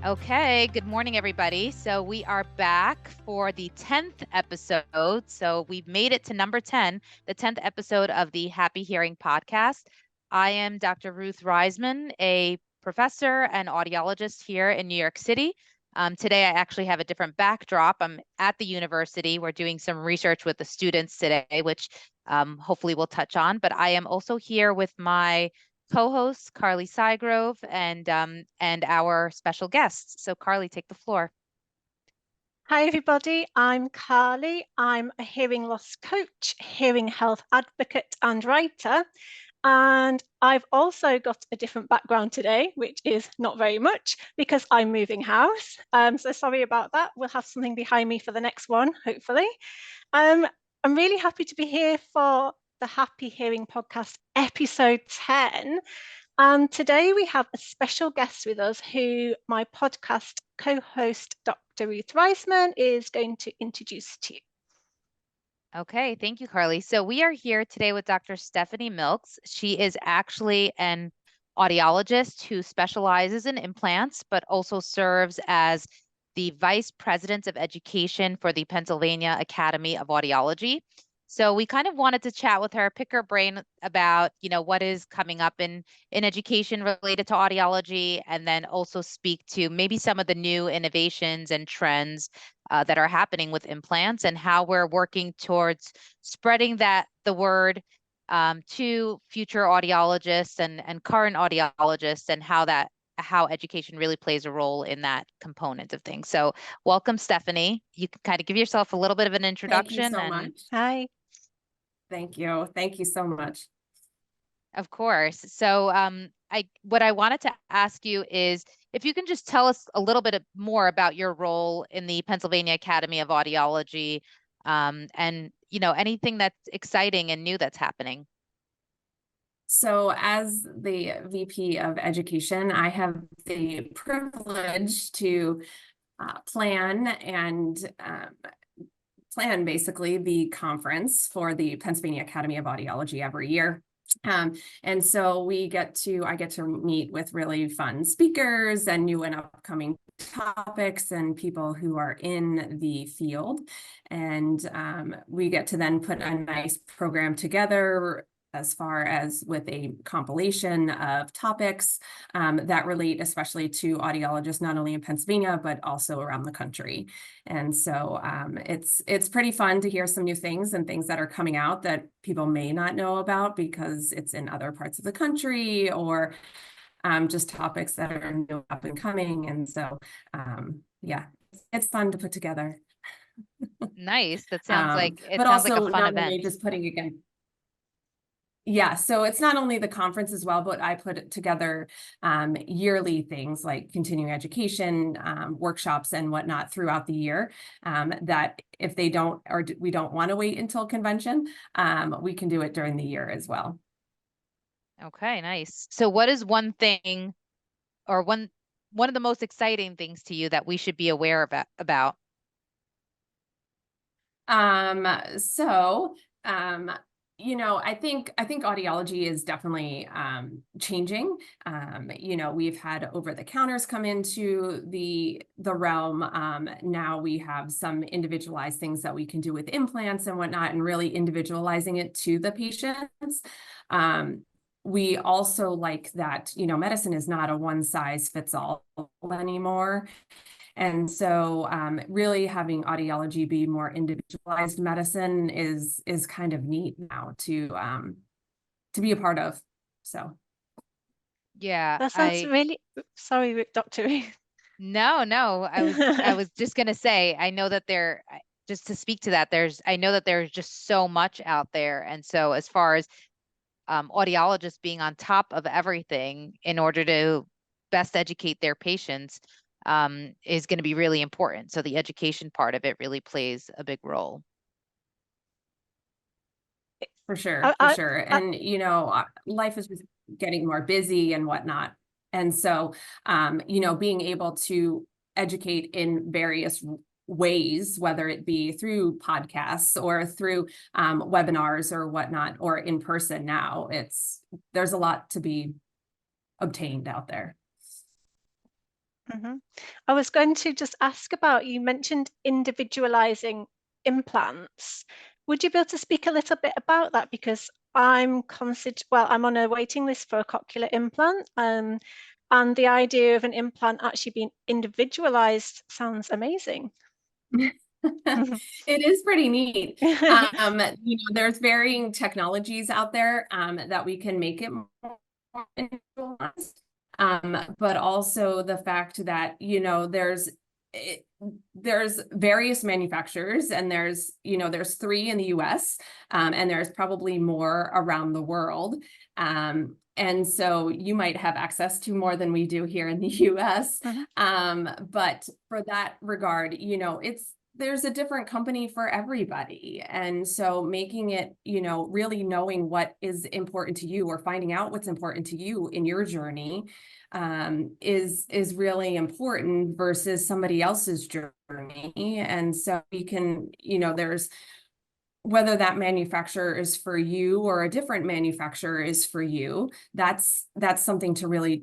Okay, good morning, everybody. So we are back for the 10th episode. So we've made it to number 10, the 10th episode of the Happy Hearing podcast. I am Dr. Ruth Reisman, a professor and audiologist here in New York City. Today, I actually have a different backdrop. I'm at the university. We're doing some research with the students today, which hopefully we'll touch on. But I am also here with my co-hosts Carly Sygrove and our special guests. So Carly, take the floor. Hi, everybody. I'm Carly. I'm a hearing loss coach, hearing health advocate, and writer. And I've also got a different background today, which is not very much because I'm moving house. So sorry about that. We'll have something behind me for the next one, hopefully. I'm really happy to be here for the Happy Hearing Podcast, episode 10. And today we have a special guest with us who my podcast co-host, Dr. Ruth Reisman, is going to introduce to you. Okay, thank you, Carly. So we are here today with Dr. Stephanie Milks. She is actually an audiologist who specializes in implants, but also serves as the Vice President of Education for the Pennsylvania Academy of Audiology. So we kind of wanted to chat with her, pick her brain about, what is coming up in education related to audiology, and then also speak to maybe some of the new innovations and trends that are happening with implants and how we're working towards spreading the word to future audiologists and current audiologists, and how education really plays a role in that component of things. So welcome, Stephanie. You can kind of give yourself a little bit of an Thank you introduction. so much. Hi. Thank you. Thank you so much. Of course. So what I wanted to ask you is if you can just tell us a little bit more about your role in the Pennsylvania Academy of Audiology, and anything that's exciting and new that's happening. So as the VP of Education, I have the privilege to plan basically the conference for the Pennsylvania Academy of Audiology every year. And so I get to meet with really fun speakers and new and upcoming topics and people who are in the field. And we get to then put a nice program together as far as with a compilation of topics that relate especially to audiologists, not only in Pennsylvania, but also around the country. And so it's pretty fun to hear some new things and things that are coming out that people may not know about because it's in other parts of the country, or just topics that are new, up and coming. And so, yeah, it's fun to put together. Nice. That sounds like but sounds like also a fun not event. only just putting again. Yeah, so it's not only the conference as well, but I put together yearly things like continuing education, workshops and whatnot throughout the year, that if they don't, or we don't want to wait until convention, we can do it during the year as well. Okay, nice. So what is one thing or one of the most exciting things to you that we should be aware about? I think audiology is definitely changing. We've had over the counters come into the realm. Now we have some individualized things that we can do with implants and whatnot, and really individualizing it to the patients. We also like that, medicine is not a one size fits all anymore. And so really having audiology be more individualized medicine is kind of neat now to be a part of. So Yeah, That sounds really, sorry, Dr. No, I was just gonna say, I know that just to speak to that, I know that there's just so much out there. And so as far as audiologists being on top of everything in order to best educate their patients, is going to be really important. So the education part of it really plays a big role. For sure, for sure. And, life is just getting more busy and whatnot. And so, being able to educate in various ways, whether it be through podcasts or through webinars or whatnot, or in person now, there's a lot to be obtained out there. Mhm. I was going to just ask about, you mentioned individualizing implants. Would you be able to speak a little bit about that? Because I'm on a waiting list for a cochlear implant, and the idea of an implant actually being individualized sounds amazing. It is pretty neat. There's varying technologies out there that we can make it more individualized. But also the fact that, there's various manufacturers, and there's 3 in the US, and there's probably more around the world. And so you might have access to more than we do here in the US. Mhm, But for that regard, there's a different company for everybody. And so making it, really knowing what is important to you, or finding out what's important to you in your journey, is really important versus somebody else's journey. And so we can, there's, whether that manufacturer is for you or a different manufacturer is for you, that's something to really,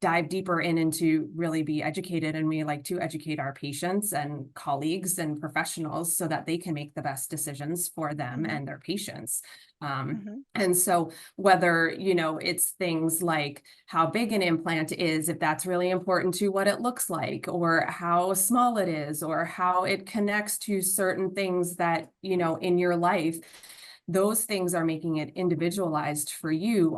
dive deeper and to really be educated. And we like to educate our patients and colleagues and professionals so that they can make the best decisions for them mhm, and their patients. mhm, And so whether, it's things like how big an implant is, if that's really important to what it looks like, or how small it is, or how it connects to certain things that, in your life, those things are making it individualized for you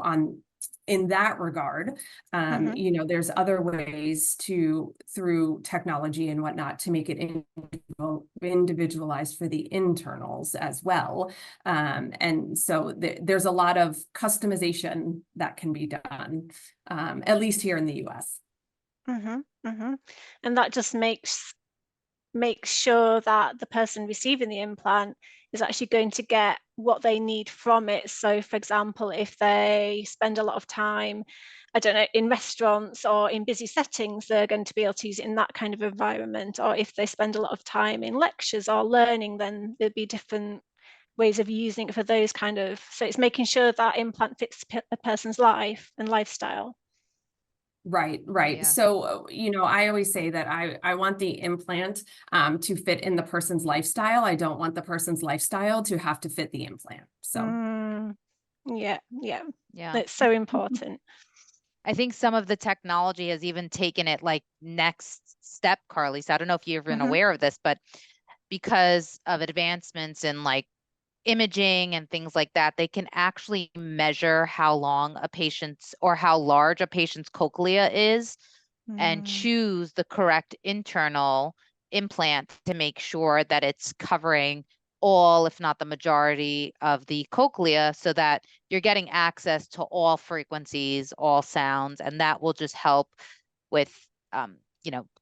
in that regard. mhm, There's other ways through technology and whatnot, to make it individualized for the internals as well. And so there's a lot of customization that can be done, at least here in the US. mhm, mhm. And that just makes sure that the person receiving the implant is actually going to get what they need from it. So, for example, if they spend a lot of time, I don't know, in restaurants or in busy settings, they're going to be able to use it in that kind of environment. Or if they spend a lot of time in lectures or learning, then there'll be different ways of using it for those kind of. So it's making sure that implant fits a person's life and lifestyle. Right, right. Yeah. So, I always say that I want the implant to fit in the person's lifestyle. I don't want the person's lifestyle to have to fit the implant. So, Mm, yeah, yeah. Yeah. It's so important. I think some of the technology has even taken it like next step, Carly. So I don't know if you're even Hmm. aware of this, but because of advancements in like imaging and things like that, they can actually measure how long a patient's or how large a patient's cochlea is and Mm, choose the correct internal implant to make sure that it's covering all, if not the majority of the cochlea, so that you're getting access to all frequencies, all sounds, and that will just help with,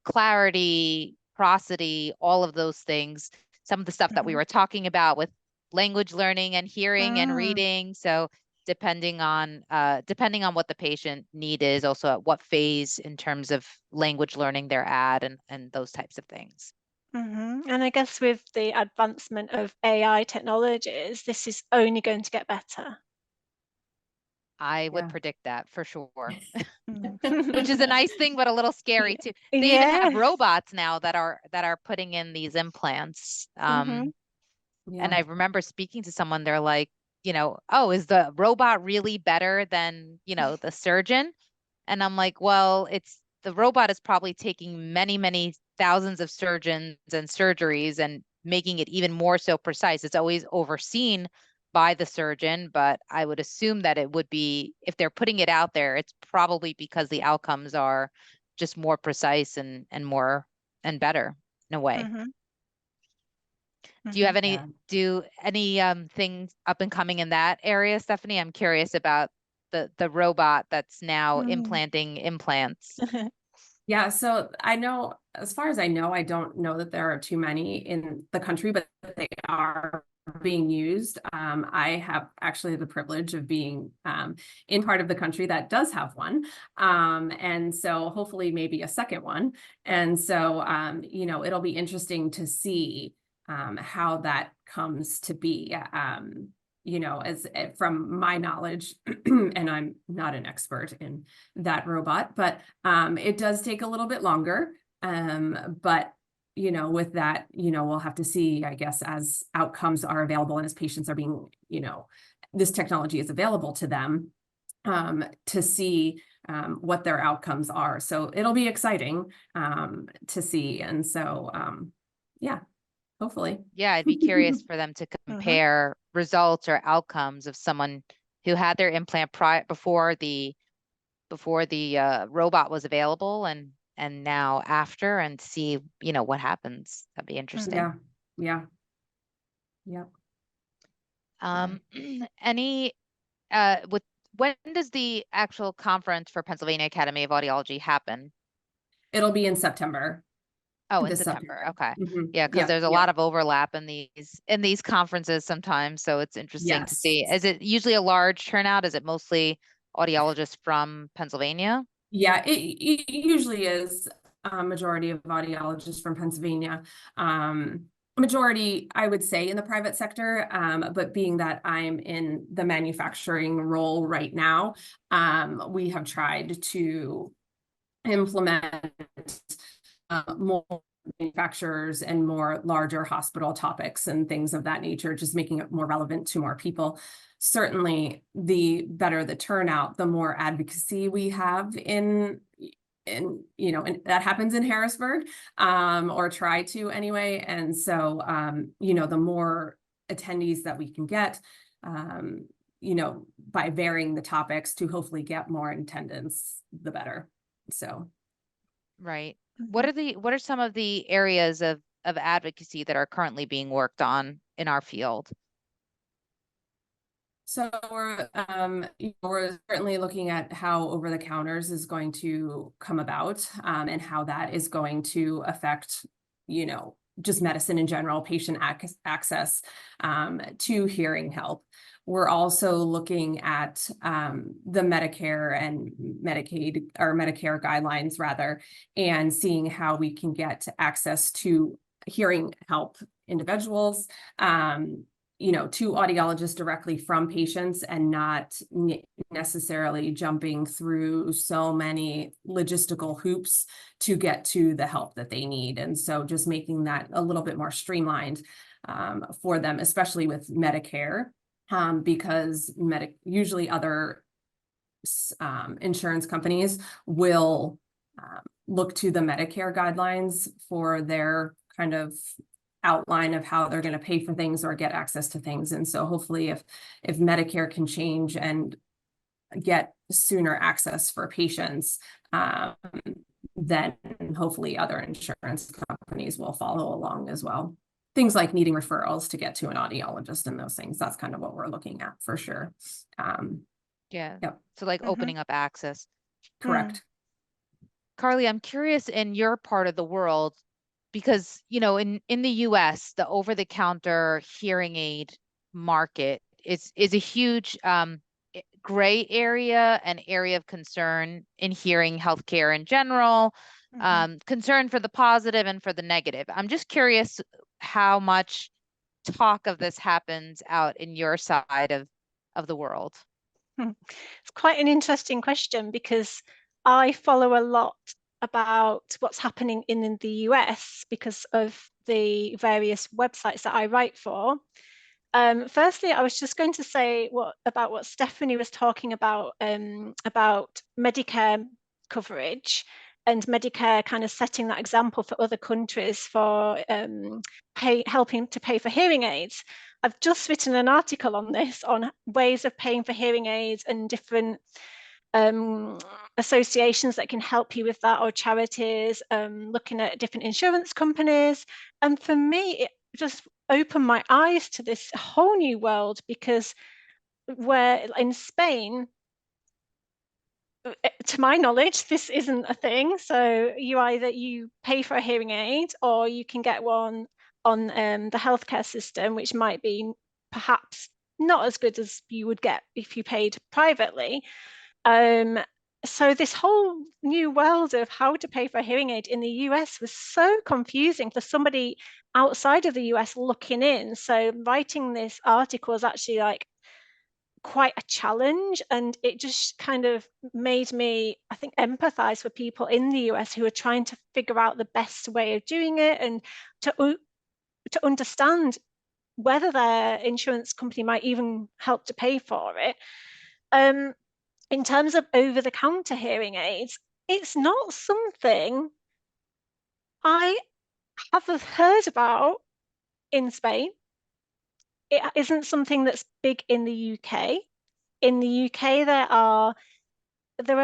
clarity, prosody, all of those things. Some of the stuff that we mhm, were talking about with language learning and hearing and mm, reading. So depending on what the patient need is, also at what phase in terms of language learning they're at, and those types of things. mhm. And I guess with the advancement of AI technologies, this is only going to get better. I would yeah. predict that for sure, Mm. which is a nice thing, but a little scary Ye- too. They even have Yes. robots now that are putting in these implants. Hmm. And Yeah. I remember speaking to someone, they're like, oh, is the robot really better than, the surgeon? And I'm like, well, the robot is probably taking many, many thousands of surgeons and surgeries and making it even more so precise. It's always overseen by the surgeon, but I would assume that it would be, if they're putting it out there, it's probably because the outcomes are just more precise and more and better in a way. Hmm. Do you have Hmm. any things up and coming in that area, Stephanie? I'm curious about the robot that's now Mm. implanting implants. Yeah, so as far as I know, I don't know that there are too many in the country, but they are being used. I have actually the privilege of being in part of the country that does have one. And so hopefully maybe a second one. And so, it'll be interesting to see how that comes to be. you know, as from my knowledge, and I'm not an expert in that robot, but it does take a little bit longer. But you know, with that, you know, we'll have to see, I guess, as outcomes are available and as patients are being, you know, this technology is available to them, to see what their outcomes are. So it'll be exciting to see. And so, yeah, hopefully. Yeah, I'd be curious for them to compare results or outcomes of someone who had their implant before the robot was available and now after, and see, you know, what happens. That'd be interesting. Yeah. Any with when does the actual conference for Pennsylvania Academy of Audiology happen? It'll be in September. Oh, in This September. September. Okay. Yeah, because there's a lot of overlap in these conferences sometimes, so it's interesting to see. Yes. Is it usually a large turnout? Is it mostly audiologists from Pennsylvania? Yeah, it usually is a majority of audiologists from Pennsylvania. Majority, I would say, in the private sector, but being that I'm in the manufacturing role right now, we have tried to implement more manufacturers and more larger hospital topics and things of that nature, just making it more relevant to more people. Certainly, the better the turnout, the more advocacy we have in you know, and that happens in Harrisburg, or try to anyway. And so, you know, the more attendees that we can get, you know, by varying the topics to hopefully get more attendance, the better. So. Right. What are some of the areas of advocacy that are currently being worked on in our field? So we're certainly looking at how over the counters is going to come about, and how that is going to affect, you know, just medicine in general, patient access to hearing help. We're also looking at the Medicare and Medicaid, or Medicare guidelines rather, and seeing how we can get access to hearing help individuals, you know, to audiologists directly from patients, and not necessarily jumping through so many logistical hoops to get to the help that they need. And so just making that a little bit more streamlined for them, especially with Medicare, because usually other insurance companies will look to the Medicare guidelines for their kind of outline of how they're going to pay for things or get access to things. And so hopefully if Medicare can change and get sooner access for patients, then hopefully other insurance companies will follow along as well. Things like needing referrals to get to an audiologist and those things. That's kind of what we're looking at for sure. Yeah. Yep. So like opening up access. Correct. Carly, I'm curious, in your part of the world, because, you know, in the US, the over-the-counter hearing aid market is a huge gray area, an area of concern in hearing healthcare in general, concern for the positive and for the negative. I'm just curious how much talk of this happens out in your side of the world. It's quite an interesting question, because I follow a lot about what's happening in the US because of the various websites that I write for. Firstly, I was just going to say about what Stephanie was talking about Medicare coverage, and Medicare kind of setting that example for other countries for helping to pay for hearing aids. I've just written an article on this, on ways of paying for hearing aids and different associations that can help you with that, or charities, looking at different insurance companies. And for me, it just opened my eyes to this whole new world, because where in Spain, to my knowledge, this isn't a thing. So you pay for a hearing aid, or you can get one on the healthcare system, which might be perhaps not as good as you would get if you paid privately. So this whole new world of how to pay for a hearing aid in the US was so confusing for somebody outside of the US looking in. So writing this article is actually like quite a challenge, and it just kind of made me, I think, empathize for people in the US who are trying to figure out the best way of doing it, and to understand whether their insurance company might even help to pay for it. In terms of over-the-counter hearing aids, it's not something I have heard about in Spain. It isn't something that's big in the UK. In the UK, there are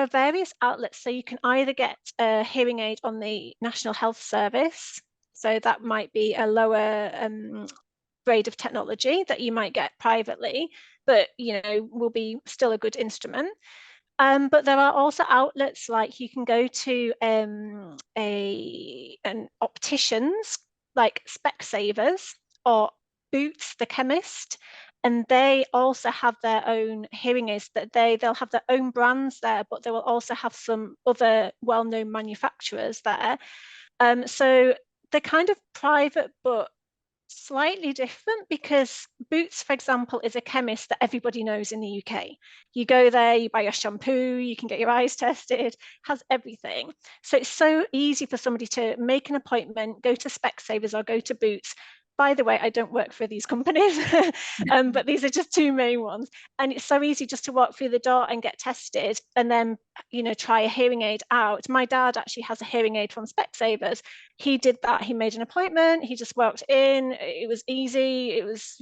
various outlets. So you can either get a hearing aid on the National Health Service. So that might be a lower grade of technology that you might get privately, but will be still a good instrument. But there are also outlets like you can go to an opticians like Specsavers or Boots the chemist, and they also have their own hearing aids that they'll have their own brands there, but they will also have some other well-known manufacturers there. So they're kind of private, but slightly different, because Boots, for example, is a chemist that everybody knows in the UK. You go there, you buy your shampoo, you can get your eyes tested, has everything. So it's so easy for somebody to make an appointment, go to Specsavers or go to Boots. By the way, I don't work for these companies, but these are just two main ones. And it's so easy just to walk through the door and get tested and then, try a hearing aid out. My dad actually has a hearing aid from Specsavers. He did that. He made an appointment. He just walked in. It was easy. It was,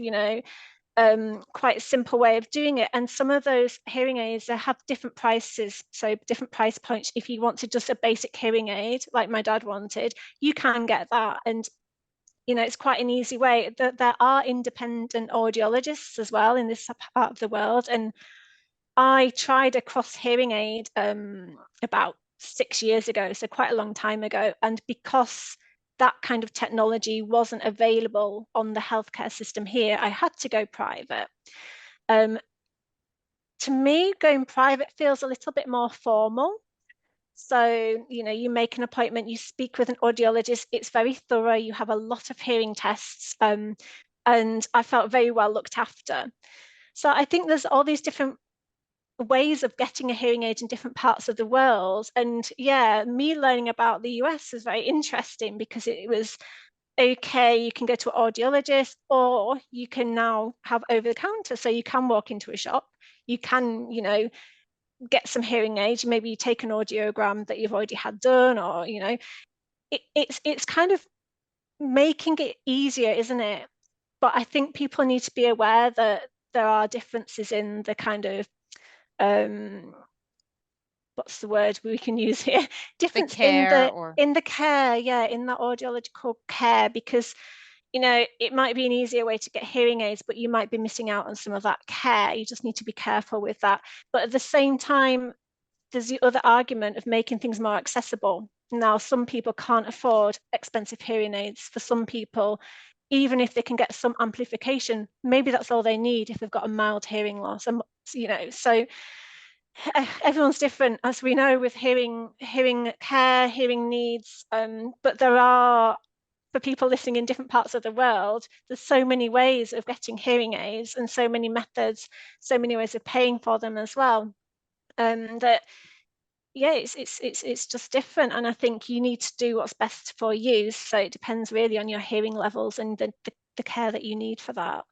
quite a simple way of doing it. And some of those hearing aids, they have different prices, so different price points. If you wanted just a basic hearing aid, like my dad wanted, you can get that. And it's quite an easy way. There are independent audiologists as well in this part of the world. And I tried a cross hearing aid about 6 years ago, so quite a long time ago. And because that kind of technology wasn't available on the healthcare system here, I had to go private. To me, going private feels a little bit more formal. So, you make an appointment, you speak with an audiologist, it's very thorough, you have a lot of hearing tests, and I felt very well looked after. So I think there's all these different ways of getting a hearing aid in different parts of the world. And yeah, me learning about the US was very interesting, because it was, okay, you can go to an audiologist, or you can now have over the counter. So you can walk into a shop, you can, get some hearing aids, maybe you take an audiogram that you've already had done, or it's kind of making it easier, isn't it? But I think people need to be aware that there are differences in the kind of what's the word we can use here, difference in care or the care, yeah, in the audiological care, because it might be an easier way to get hearing aids, but you might be missing out on some of that care. You just need to be careful with that. But at the same time, there's the other argument of making things more accessible. Now, some people can't afford expensive hearing aids. For some people, even if they can get some amplification, maybe that's all they need if they've got a mild hearing loss. And so everyone's different, as we know, with hearing care, hearing needs. But there are, for people listening in different parts of the world, there's so many ways of getting hearing aids, and so many methods, so many ways of paying for them as well. That yeah, it's just different, and I think you need to do what's best for you. So it depends really on your hearing levels and the care that you need for that.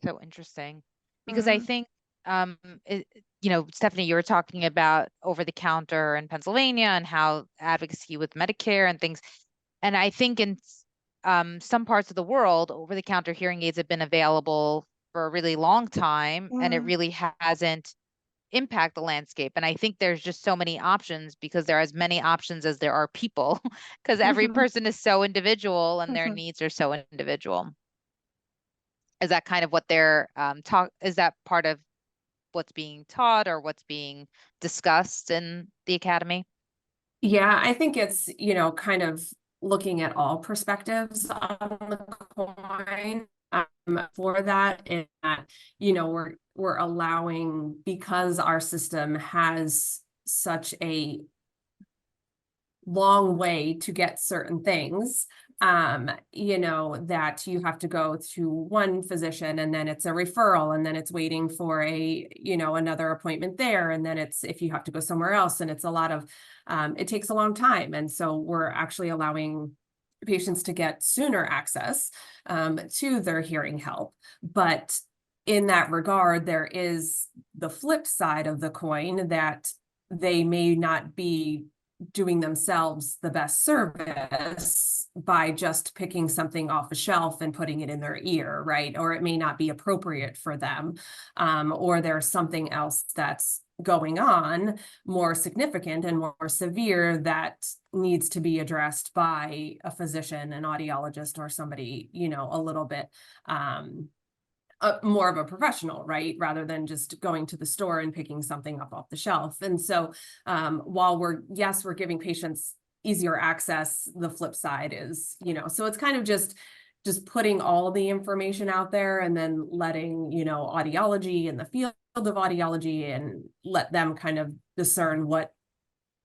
so interesting, because I think Stephanie, you were talking about over the counter in Pennsylvania and how advocacy with Medicare and things. And I think in some parts of the world, over the counter hearing aids have been available for a really long time, and it really hasn't impact the landscape. And I think there's just so many options, because there are as many options as there are people, because every person is so individual and their needs are so individual. Is that kind of what they're is that part of what's being taught or what's being discussed in the academy? Yeah, I think it's, kind of looking at all perspectives on the coin for that. And that, we're allowing, because our system has such a long way to get certain things, you know, that you have to go to one physician and then it's a referral and then it's waiting for a, you know, another appointment there. And then it's, if you have to go somewhere else, and it's a lot of, it takes a long time. And so we're actually allowing patients to get sooner access to their hearing help. But in that regard, there is the flip side of the coin that they may not be doing themselves the best service by just picking something off a shelf and putting it in their ear, right? Or it may not be appropriate for them, or there's something else that's going on more significant and more severe that needs to be addressed by a physician, an audiologist, or somebody, you know, a little bit more of a professional, right? Rather than just going to the store and picking something up off the shelf. And so while we're giving patients easier access, the flip side is, you know, so it's kind of just putting all the information out there and then letting, you know, audiology and the field of audiology and let them kind of discern what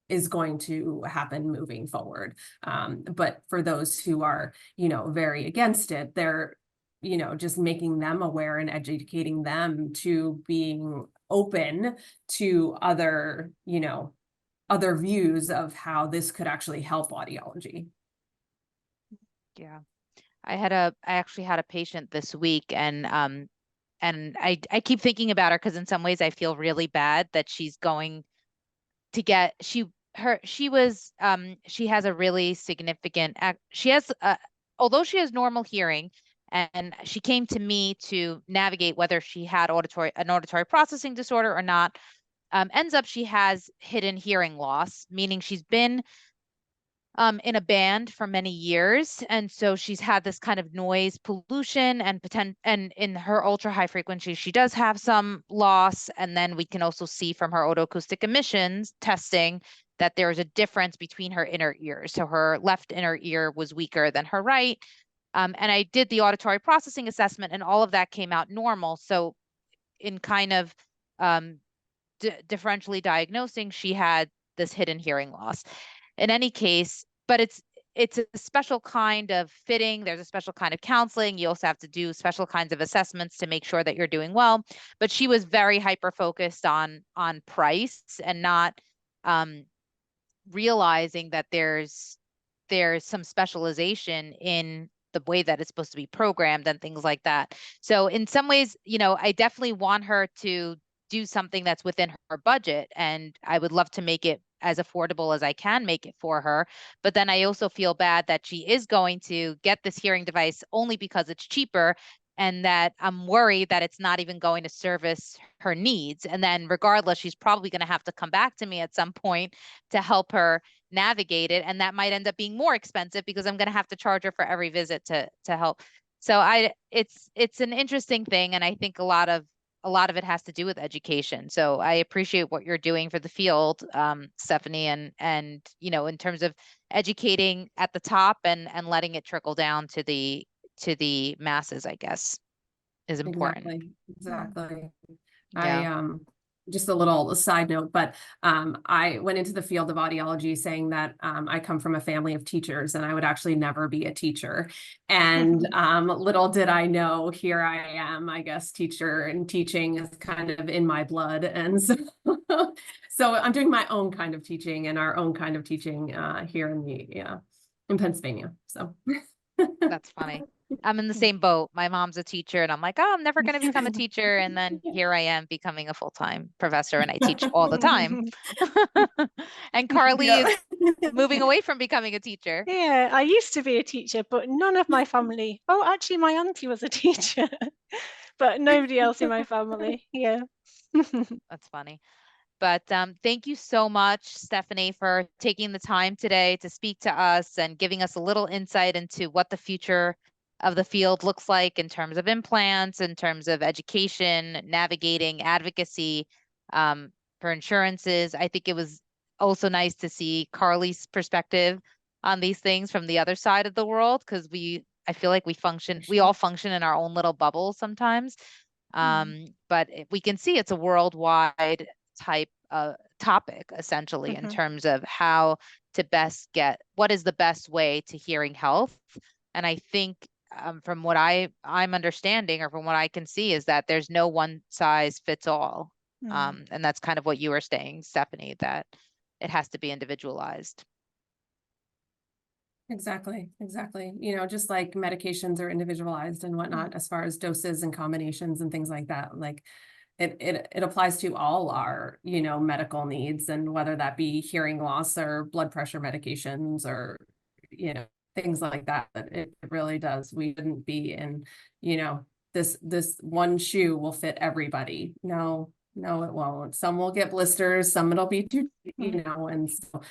is going to happen moving forward. But for those who are, you know, very against it, they're, you know, just making them aware and educating them to being open to other, you know, other views of how this could actually help audiology. Yeah. I actually had a patient this week, and I keep thinking about her because in some ways I feel really bad that she's going to get, she has a really significant although she has normal hearing, and she came to me to navigate whether she had an auditory processing disorder or not. Ends up she has hidden hearing loss, meaning she's been in a band for many years. And so she's had this kind of noise pollution and in her ultra high frequency, she does have some loss. And then we can also see from her otoacoustic emissions testing that there's a difference between her inner ears. So her left inner ear was weaker than her right. And I did the auditory processing assessment, and all of that came out normal. So in kind of differentially diagnosing, she had this hidden hearing loss. In any case, but it's a special kind of fitting. There's a special kind of counseling. You also have to do special kinds of assessments to make sure that you're doing well. But she was very hyper focused on price and not realizing that there's some specialization in the way that it's supposed to be programmed and things like that. So in some ways, you know, I definitely want her to do something that's within her budget, and I would love to make it as affordable as I can make it for her. But then I also feel bad that she is going to get this hearing device only because it's cheaper, and that I'm worried that it's not even going to service her needs. And then regardless, she's probably going to have to come back to me at some point to help her navigate it. And that might end up being more expensive because I'm going to have to charge her for every visit to help. So it's an interesting thing. And I think a lot of it has to do with education. So I appreciate what you're doing for the field, Stephanie, and you know, in terms of educating at the top and letting it trickle down to the masses, I guess, is important. Exactly. Yeah. I just a little side note, but I went into the field of audiology saying that I come from a family of teachers and I would actually never be a teacher. And little did I know, here I am, I guess, teacher, and teaching is kind of in my blood. And so, so I'm doing my own kind of teaching and our own kind of teaching here in Pennsylvania. So That's funny. I'm in the same boat. My mom's a teacher, and I'm like, oh, I'm never going to become a teacher. And then here I am becoming a full-time professor, and I teach all the time. And Carly yeah. is moving away from becoming a teacher. Yeah, I used to be a teacher, but none of my family. Oh, actually, my auntie was a teacher, but nobody else in my family. Yeah. That's funny. But thank you so much, Stephanie, for taking the time today to speak to us and giving us a little insight into what the future of the field looks like in terms of implants, in terms of education, navigating advocacy for insurances. I think it was also nice to see Carly's perspective on these things from the other side of the world, because I feel like we all function in our own little bubbles sometimes. But we can see it's a worldwide type topic essentially in Mhm. terms of how to best get what is the best way to hearing health. And I think from what I'm understanding or from what I can see is that there's no one size fits all. And that's kind of what you were saying, Stephanie, that it has to be individualized. Exactly, exactly. You know, just like medications are individualized and whatnot, as far as doses and combinations and things like that. Like it applies to all our, you know, medical needs, and whether that be hearing loss or blood pressure medications or, you know, things like that. But it really does. We shouldn't be in, you know, this one shoe will fit everybody. No, no, it won't. Some will get blisters, some it'll be too, you know, and so,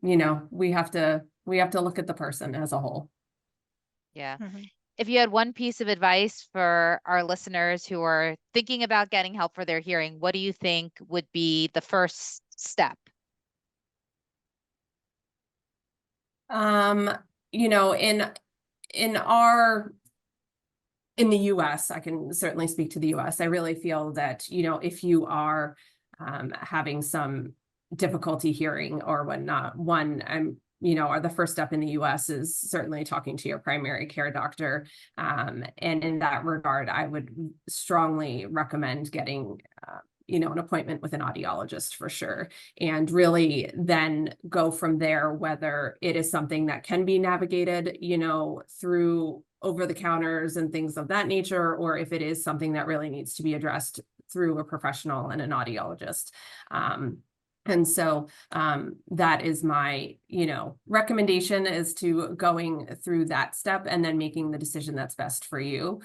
you know, we have to look at the person as a whole. Yeah. Mhm. If you had one piece of advice for our listeners who are thinking about getting help for their hearing, what do you think would be the first step? You know, in the US, I can certainly speak to the US. I really feel that, you know, if you are having some difficulty hearing or whatnot, you know, the first step in the US is certainly talking to your primary care doctor. And in that regard, I would strongly recommend getting you know, an appointment with an audiologist for sure. And really then go from there, whether it is something that can be navigated, you know, through over the counters and things of that nature, or if it is something that really needs to be addressed through a professional and an audiologist. And so that is my, you know, recommendation, is to going through that step and then making the decision that's best for you.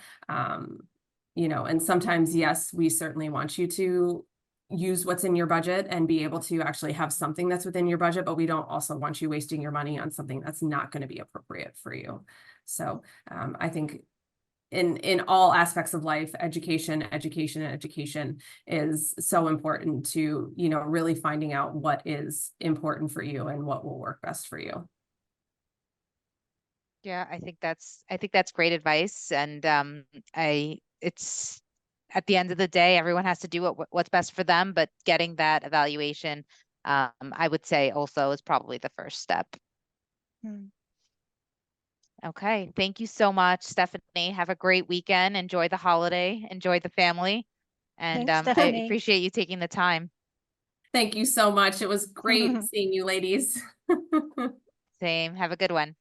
You know, and sometimes, yes, we certainly want you to use what's in your budget and be able to actually have something that's within your budget, but we don't also want you wasting your money on something that's not going to be appropriate for you. So I think in all aspects of life, education is so important to, you know, really finding out what is important for you and what will work best for you. Yeah, I think that's great advice. And it's at the end of the day, everyone has to do what's best for them, but getting that evaluation, I would say also is probably the first step. Okay, thank you so much, Stephanie. Have a great weekend. Enjoy the holiday. Enjoy the family. And Thanks, I Stephanie. appreciate you taking the time. Thank you so much. It was great seeing you ladies. Same. Have a good one.